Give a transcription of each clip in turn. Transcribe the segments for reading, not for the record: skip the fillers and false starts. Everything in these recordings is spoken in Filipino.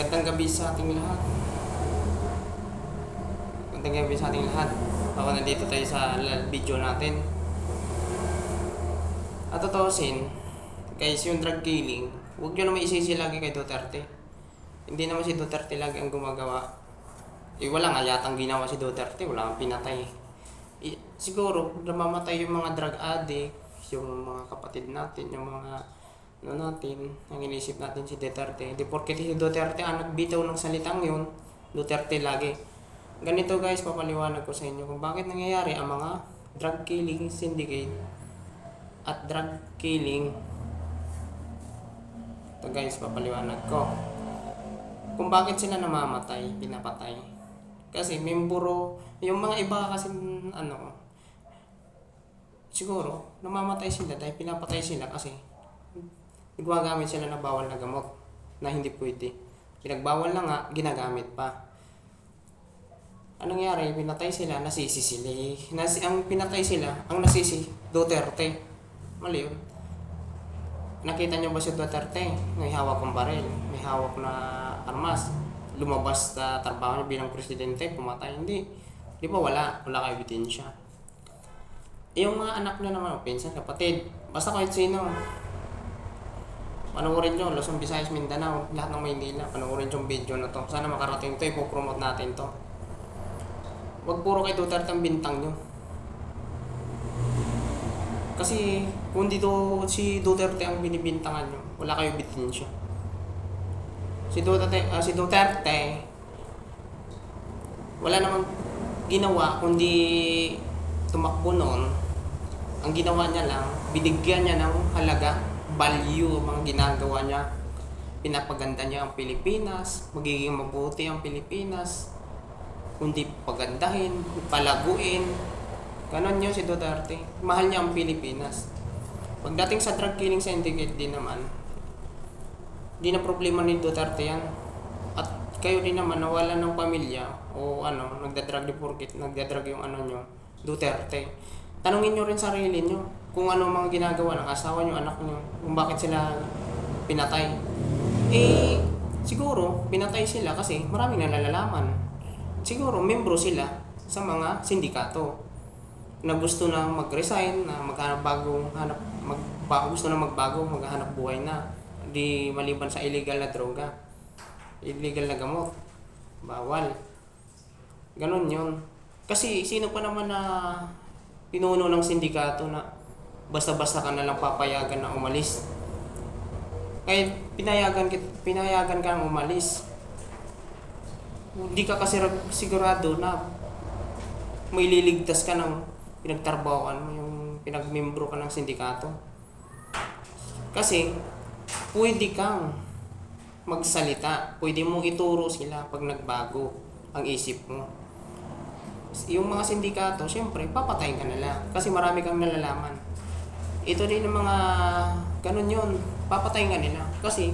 Magandang gabi sa ating lahat. Magandang gabi sa ating lahat. Ako nandito tayo sa video natin. At tutusin, guys, yung drug killing, huwag nyo naman isisi lagi kay Duterte. Hindi naman si Duterte lagi ang gumagawa. Wala nga yatang ginawa si Duterte, wala kang pinatay. Siguro, namamatay yung mga drug addict, yung mga kapatid natin, yung mga natin, ang inisip natin si Duterte. Hindi porket si Duterte ang nagbitaw ng salitang yun, Duterte lagi. Ganito guys, papaliwanag ko sa inyo kung bakit nangyayari ang mga drug killing syndicate at drug killing. Ito guys, papaliwanag ko kung bakit sila namamatay, pinapatay. Kasi membro, yung mga iba kasi siguro namamatay sila dahil pinapatay sila kasi gumagamit sila ng bawal na gamot na hindi pwede. Pinagbawal na nga, ginagamit pa. Anong nangyari? Pinatay sila, nasisi sila. Ang pinatay sila, ang nasisi, Duterte. Mali yun. Nakita niyo ba si Duterte? May hawak ng baril, may hawak na armas. Lumabas sa trabaho niya bilang presidente, pumatay. Hindi. Di ba wala? Wala kayo ebidensya. Yung mga anak niya naman, pinsan, kapatid, basta kahit sino, panoorin nyo, Luzon, Visayas, Mindanao, lahat ng Maynila, panoorin yung video na to. Sana makarating to, ipopromote natin to. Huwag puro kay Duterte ang bintang nyo. Kasi kung dito si Duterte ang binibintangan nyo, wala kayo ebidensya. Si Duterte, wala namang ginawa kundi tumakbo noon. Ang ginawa niya lang, binigyan niya ng halaga, value ang mga ginagawa niya. Pinapaganda niya ang Pilipinas, magiging mabuti ang Pilipinas, kundi pagandahin, palaguin. Ganon yun si Duterte. Mahal niya ang Pilipinas. Pagdating sa drug killing syndicate din naman, di na problema ni Duterte yan. At kayo din naman nawala ng pamilya o nagdadrag di porkit, nagdadrag yung nyo, Duterte. Tanungin nyo rin sarili nyo kung ano mga ginagawa ng asawa nyo, anak nyo, kung bakit sila pinatay. Siguro pinatay sila kasi maraming nalalaman. Siguro membro sila sa mga sindikato na gusto na mag-resign, na gusto na magbago, maghanap buhay na. Di maliban sa illegal na droga, illegal na gamot, bawal. Ganon yun. Kasi sino pa naman na pinuno ng sindikato na basta-basta ka na lang papayagan na umalis? Kaya pinayagan ka ng umalis. Hindi ka kasi sigurado na may liligtas ka ng pinagtrabahoan mo, yung pinagmembro ka ng sindikato. Kasi pwede kang magsalita, pwede mong ituro sila pag nagbago ang isip mo. Yung mga sindikato, syempre, papatayin ka nila kasi marami kang nalalaman. Ito din ng mga ganun yun, papatayin ka nila kasi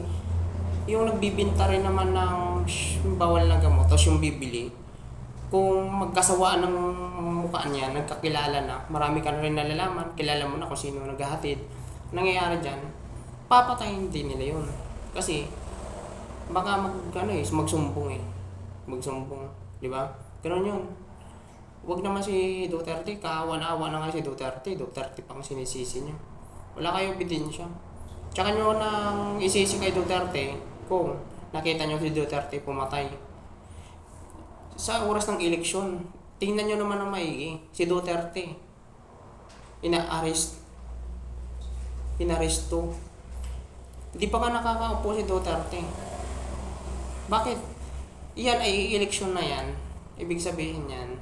yung nagbibinta rin naman ng bawal na gamot, tapos yung bibili, kung magkasawaan ng mukha niya, nagkakilala na, marami ka na rin nalalaman, kilala mo na kung sino naghahatid, nangyayari dyan, papatayin din nila yun. Kasi baka magsumbong magsumbong, di ba? Ganun yun. Huwag naman si Duterte, kaawa-awa na nga si Duterte pang sinisisi niyo. Wala kayo ebidensya. Tsaka nyo nang isisi kay Duterte kung nakita nyo si Duterte pumatay. Sa oras ng eleksyon, tingnan nyo naman ang maigi, si Duterte, inaresto. Hindi pa ka nakakaupo si Duterte. Bakit? Iyan ay eleksyon na yan. Ibig sabihin yan,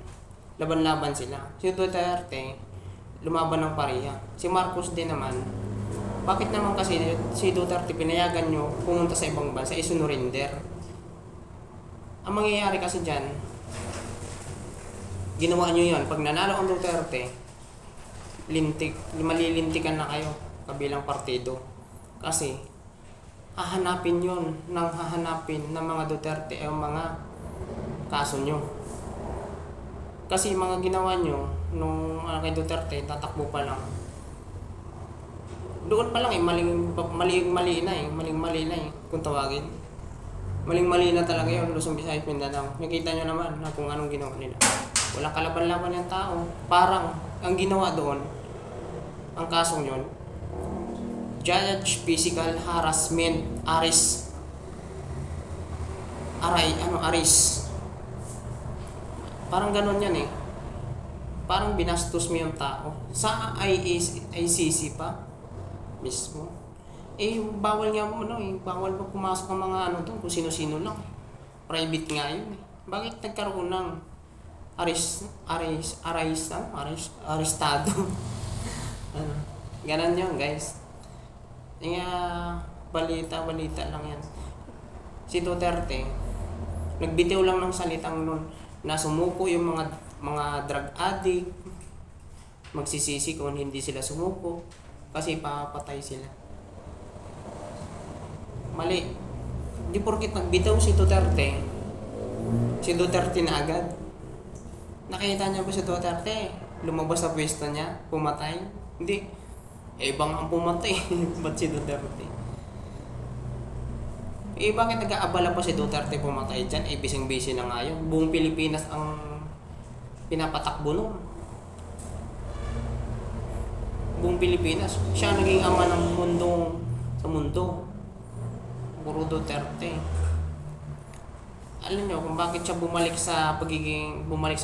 laban-laban sila. Si Duterte, lumaban ng pareha. Si Marcos din naman. Bakit naman kasi si Duterte pinayagan nyo pumunta sa ibang bansa, isunurinder? Ang mangyayari kasi dyan, ginawa nyo yun. Pag nanalo ang Duterte, malilintikan na kayo kabilang partido. Kasi, hahanapin ng mga Duterte ang mga kaso nyo. Kasi mga ginawa nyo, nung kay Duterte, tatakbo pa lang. Doon pa lang maling-mali na kung tawagin. Maling-mali na talaga yun, Luzon, Visayas, Mindanao. Nakita nyo naman na kung anong ginawa nila. Walang kalaban-laban yung tao. Parang, ang ginawa doon, ang kasong yun, judge physical harassment, aris. Parang ganon yan eh. Parang binastos mo yung tao. Sa ICC pa, mismo. Eh, bawal nga mo, no, eh. Bawal pa pumasok ang mga ano doon, kung sino-sino lang. Private nga yun eh. Bakit nagkaroon ng arestado? Ano, ganon yun, guys. Nga, balita lang yan. Si Duterte, nagbitiw lang ng salitang nun, na sumuko yung mga drug addict, magsisisi kung hindi sila sumuko, kasi papatay sila. Mali. Di porkit nagbitaw si Duterte na agad. Nakita niya ba si Duterte? Lumabas sa pwesto niya, pumatay? Hindi. Eh, ibang ang pumatay. Ba't si Duterte? Eh, bakit nag-aabala pa si Duterte pumatay dyan? Eh, bising-busy na nga yun. Buong Pilipinas ang pinapatakbo nun. Buong Pilipinas. Siya naging ama ng sa mundo. Puro Duterte. Alam nyo kung bakit siya bumalik sa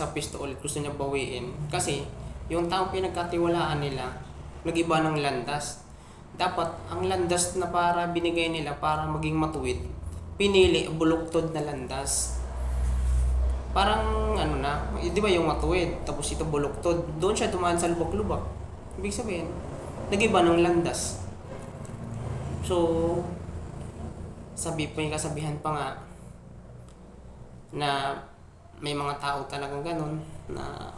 pwesto ulit, gusto niya bawiin. Kasi, yung taong pinagkatiwalaan nila, nag-iba ng landas. Dapat, ang landas na binigay nila para maging matuwid, pinili, buluktod na landas. Parang, di ba yung matuwid, tapos ito buluktod, doon siya tumaan sa lubak-lubak. Ibig sabihin, nag-iba ng landas. So, may kasabihan pa nga, na may mga tao talagang ganun, na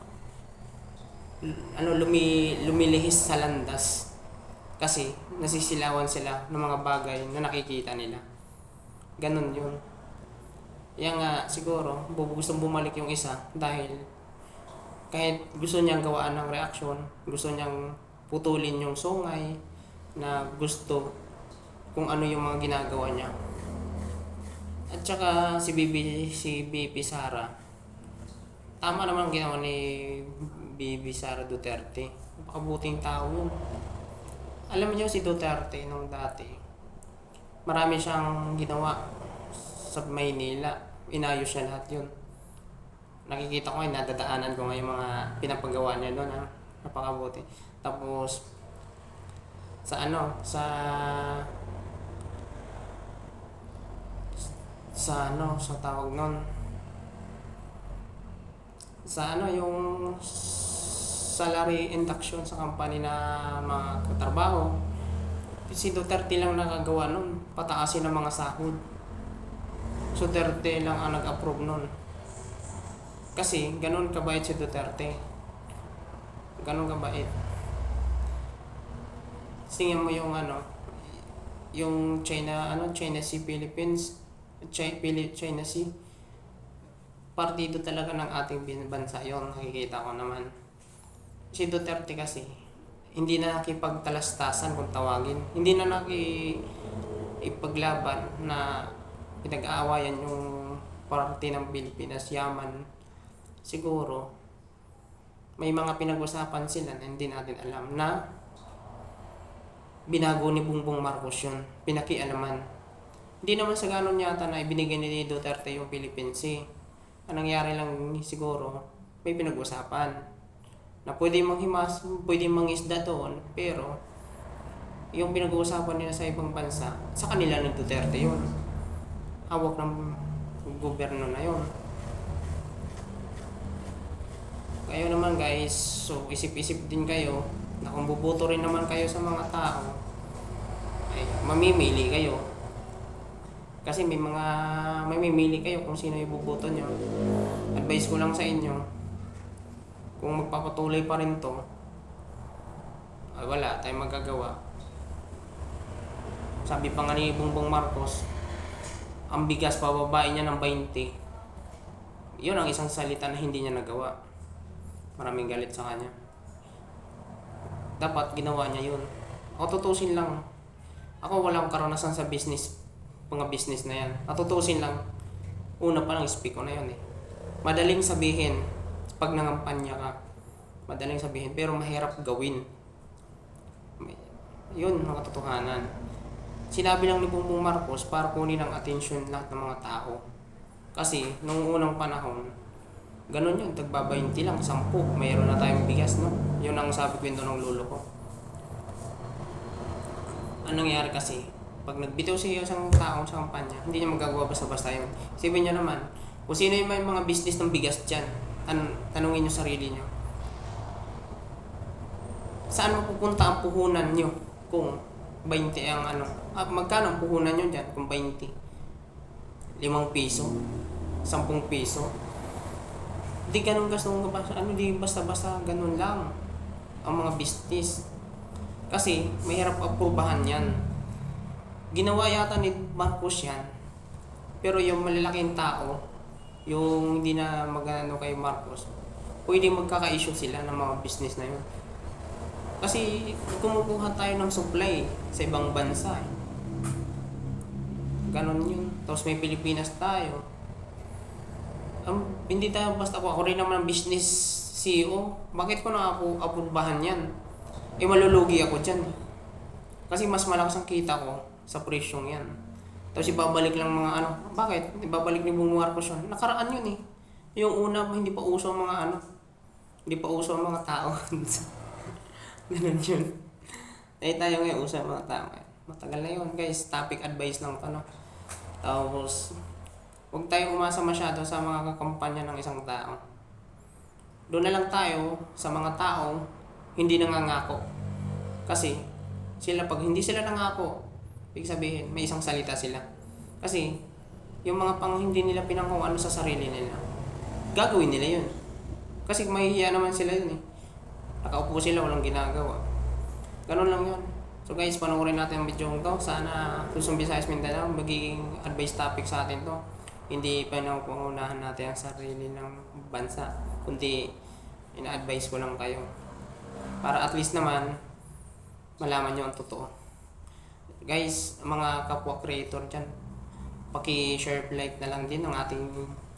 lumilihis sa landas kasi nasisilawan sila ng mga bagay na nakikita nila. Ganun yun. Yan nga siguro gustong bumalik yung isa dahil kahit gusto niyang gawaan ng reaksyon, gusto niyang putulin yung sungay na gusto kung ano yung mga ginagawa niya. At saka si BP Sara, tama naman ang ginawa ni BP Sara Duterte. Napakabuting tao yun. Alam niyo si Duterte nung dati, marami siyang ginawa sa Maynila. Inayos niya lahat yun. Nakikita ko nadadaanan ko yung mga pinapagawa niya doon. Napakabuti. Tapos, sa tawag nun, yung salary induction sa company na mga katrabaho, si Duterte lang nakagawa nun, pataasin ng mga sahod. So Duterte lang ang nag-approve nun. Kasi ganun kabait si Duterte. Ganun kabait. Tingnan mo yung China Sea, Philippines, China Sea. Partido talaga ng ating bansa yon, nakikita ko naman. Si Duterte kasi, hindi na nakipagtalastasan kung tawagin. Hindi na nakipaglaban na pinag-aawayan yung parte ng Pilipinas, Yaman. Siguro, may mga pinag-usapan sila na hindi natin alam na binago ni Bongbong Marcos yun, pinakialaman. Hindi naman sa ganon yata na ibinigay ni Duterte yung Philippines Sea. Ang nangyari lang siguro, may pinag-usapan na pwede mangisda doon, pero yung pinag-uusapan nila sa ibang bansa, sa kanila ng Duterte yun. Hawak ng gobyerno na yun. Kayo naman guys, so isip-isip din kayo na kung buboto rin naman kayo sa mga tao, ay mamimili kayo. Kasi may mamimili kayo kung sino iboboto nyo. Advice ko lang sa inyo, kung magpapatuloy pa rin to, ay wala tayong magagawa. Sabi pa nga ni Bongbong Marcos, ang bigas pababain niya ng 20. Yun ang isang salita na hindi niya nagawa. Maraming galit sa kanya. Dapat ginawa niya yun. Ako tutusin lang. Ako walang karanasan sa business. mga business na yan. Natutusin lang, una pa lang speak ko na yun eh. Madaling sabihin pag nangampanya ka. Madaling sabihin pero mahirap gawin. Yun ang katotohanan. Sinabi lang ni Bongbong Marcos para kunin ang atensyon lahat ng mga tao. Kasi nung unang panahon, ganun yun, tagba 20 lang, 10, mayroon na tayong bigas, no? Yun ang sabi ko ng lolo ko. Anong nangyari kasi, pag nagbitaw siya isang taong sa kampanya, hindi niya magagawa basta-basta yun. Isipin niyo naman, kung sino yung may mga business ng bigas dyan, tanungin niyo sarili niyo. Saan mapupunta ang puhunan niyo kung 20 ang magkano ang puhunan niyo dyan kung 20? 5 piso? 10 piso? Di ganun di basta-basta ganun lang ang mga business. Kasi mahirap aprubahan yan. Ginawa yata ni Marcos yan. Pero yung malalaking tao, yung hindi na magano kay Marcos, pwede magkaka-issue sila ng mga business na yun. Kasi kumukuha tayo ng supply sa ibang bansa. Ganon yun. Tapos may Pilipinas tayo. Hindi tayo basta ako rin naman ang business CEO. Bakit ko na ako aprubahan yan? Malulugi ako dyan. Kasi mas malakas ang kita ko sa presyong yan. Tapos ibabalik lang mga Bakit? Ibabalik ni Bongbong Marcos yun. Nakaraan yun eh. Yung una hindi pa uso ang mga hindi pa uso ang mga tao. Ganun yun. Tayo ngayon uso ang mga tao. Matagal na yun guys. Topic advice lang ito. Tapos huwag tayo umasa masyado sa mga kampanya ng isang tao. Doon na lang tayo sa mga tao hindi nangangako. Kasi sila pag hindi sila nangako, ibig sabihin may isang salita sila. Kasi yung mga hindi nila pinangako sa sarili nila, gagawin nila yun. Kasi mahihiya naman sila yun eh. Nakaupo sila, walang ginagawa. Ganun lang yun. So guys, panoorin natin ang video to. Sana Luzon, Visayas, Mindanao magiging advice topic sa atin to. Hindi pa na pangunahan natin ang sarili ng bansa, kundi ina-advise ko lang kayo para at least naman malaman nyo ang totoo. Guys, mga kapwa creator dyan, paki-share, like na lang din ang ating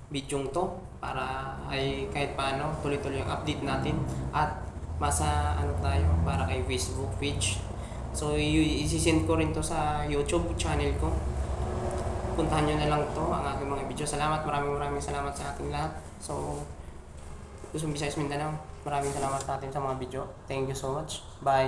video to para ay kahit paano tuloy-tuloy ang update natin at masa tayo para kay Facebook page. So i-send ko rin to sa YouTube channel ko. Puntahan nyo na lang to ang aking mga video. Salamat, maraming salamat sa ating lahat. So Luzon, Visayas, Mindanao, maraming salamat sa atin sa mga video. Thank you so much. Bye.